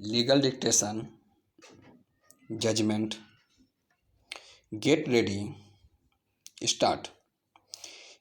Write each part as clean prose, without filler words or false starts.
legal dictation, judgment, get ready, start.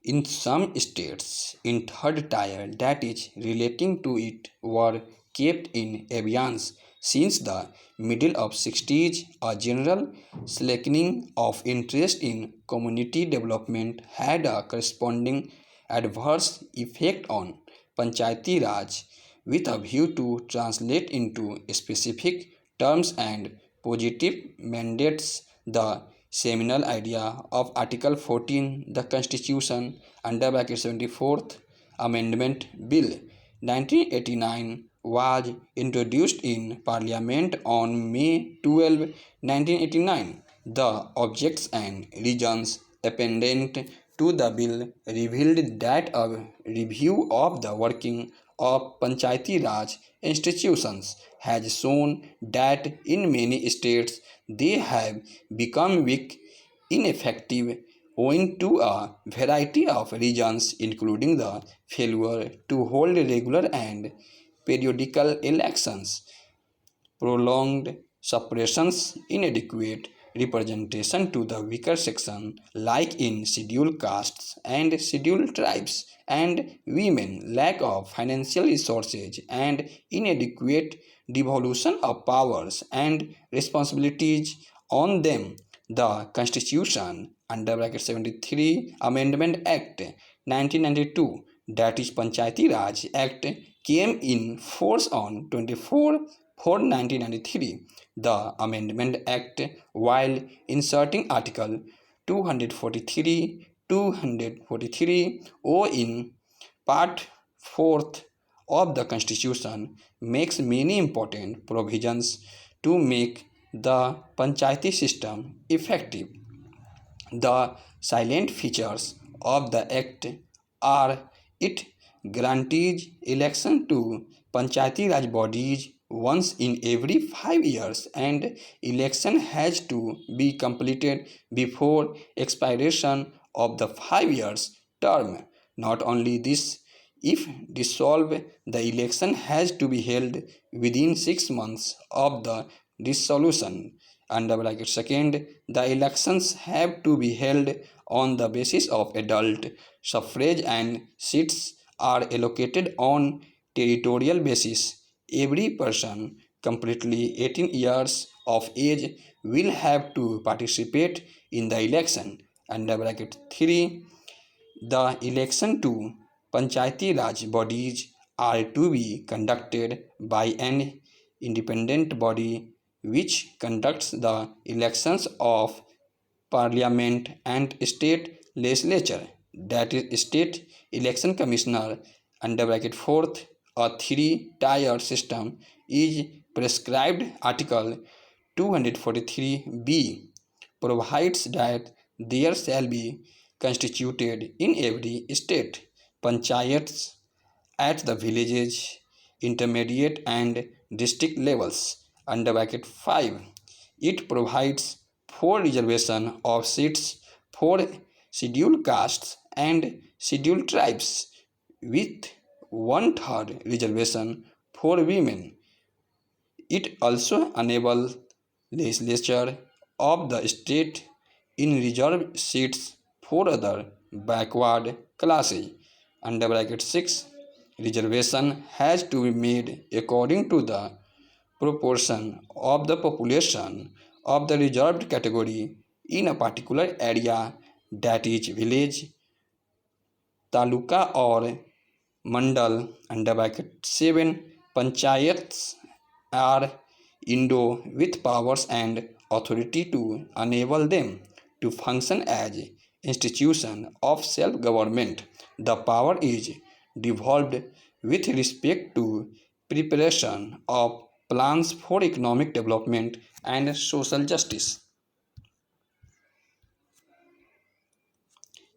In some states, in third tier, that is relating to it, were kept in abeyance since the middle of 60s. A general slackening of interest in community development had a corresponding adverse effect on Panchayati Raj, with a view to translate into specific terms and positive mandates. The seminal idea of Article 14, the Constitution, under bracket 74th Amendment Bill 1989, was introduced in Parliament on May 12, 1989. The objects and reasons appended to the bill revealed that a review of the working of Panchayati Raj institutions has shown that in many states they have become weak, ineffective, owing to a variety of reasons, including the failure to hold regular and periodical elections, prolonged suppressions, inadequate representation to the weaker section, like in scheduled castes and scheduled tribes, and women, lack of financial resources, and inadequate devolution of powers and responsibilities on them. The Constitution, under bracket 73 Amendment Act 1992, that is Panchayati Raj Act, came in force on 24 1993. The Amendment Act, while inserting Article 243 O in Part 4th of the Constitution, makes many important provisions to make the Panchayati system effective. The salient features of the Act are it guarantees election to Panchayati Raj bodies once in every 5 years, and election has to be completed before expiration of the 5 years term. Not only this, if dissolved, the election has to be held within 6 months of the dissolution. Under bracket second, the elections have to be held on the basis of adult suffrage and seats are allocated on territorial basis. Every person completely 18 years of age will have to participate in the election. Under bracket 3, the election to Panchayati Raj bodies are to be conducted by an independent body which conducts the elections of Parliament and State Legislature, that is State Election Commissioner. Under bracket 4th, a three-tier system is prescribed. Article 243b provides that there shall be constituted in every state panchayats at the villages, intermediate and district levels. Under bracket 5, it provides for reservation of seats for scheduled castes and scheduled tribes, with one-third reservation for women. It also enables legislature of the state in reserved seats for other backward classes. Under bracket 6, reservation has to be made according to the proportion of the population of the reserved category in a particular area, that is village, taluka or mandal. Under bracket 7, panchayats are endowed with powers and authority to enable them to function as institution of self-government. The power is devolved with respect to preparation of plans for economic development and social justice.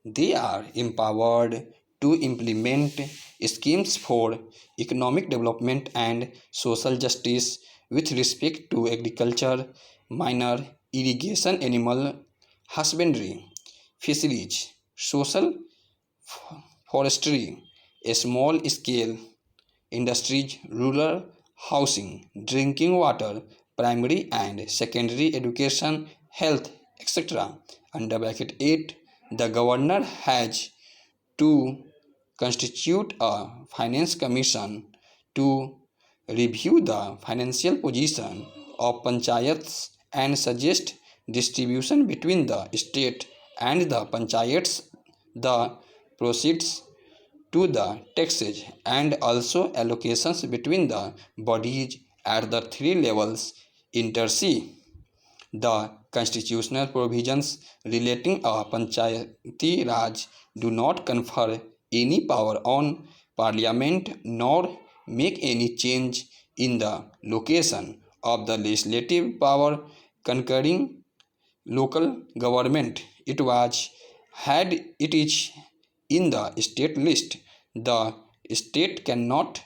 They are empowered to implement schemes for economic development and social justice with respect to agriculture, minor irrigation, animal husbandry, fisheries, social forestry, small scale industries, rural housing, drinking water, primary and secondary education, health, etc. Under bracket 8, the governor has to constitute a finance commission to review the financial position of panchayats and suggest distribution between the state and the panchayats, the proceeds to the taxes and also allocations between the bodies at the three levels interse. The constitutional provisions relating a Panchayati Raj do not confer any power on Parliament nor make any change in the location of the legislative power concurring local government. It was had it is in the state list. The state cannot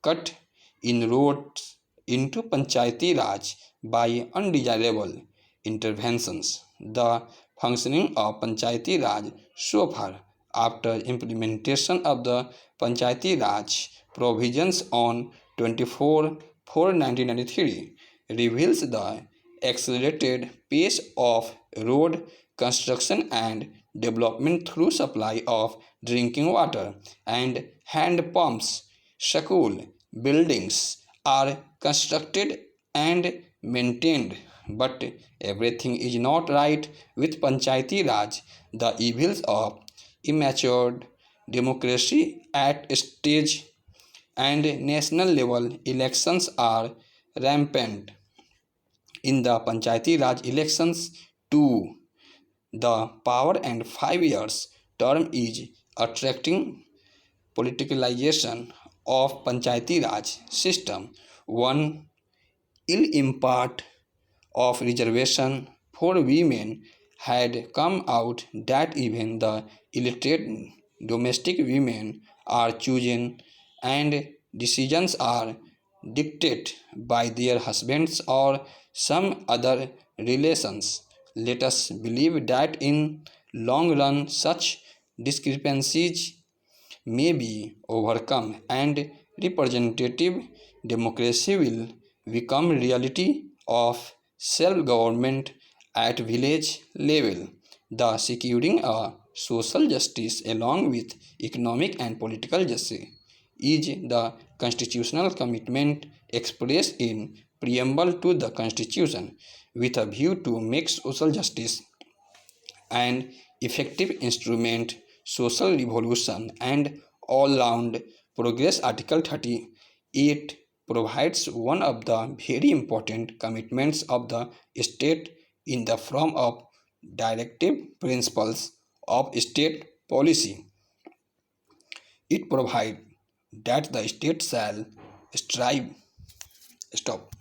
cut inroads into Panchayati Raj by undesirable interventions. The functioning of Panchayati Raj so far after implementation of the Panchayati Raj provisions on 24/4/1993 reveals the accelerated pace of road construction and development through supply of drinking water and hand pumps. School buildings are constructed and maintained, but everything is not right with Panchayati Raj. The evils of immature democracy at stage and national level elections are rampant. In the Panchayati Raj elections too, the power and 5 years term is attracting politicalization of Panchayati Raj system. One ill impart of reservation for women had come out that even the illiterate domestic women are chosen and decisions are dictated by their husbands or some other relations. Let us believe that in long run such discrepancies may be overcome and representative democracy will become reality of self-government at village level. The securing a social justice along with economic and political justice is the constitutional commitment expressed in preamble to the constitution with a view to make social justice an effective instrument social revolution and all-round progress. Article 38 provides one of the very important commitments of the state in the form of directive principles of state policy. It provides that the state shall strive stop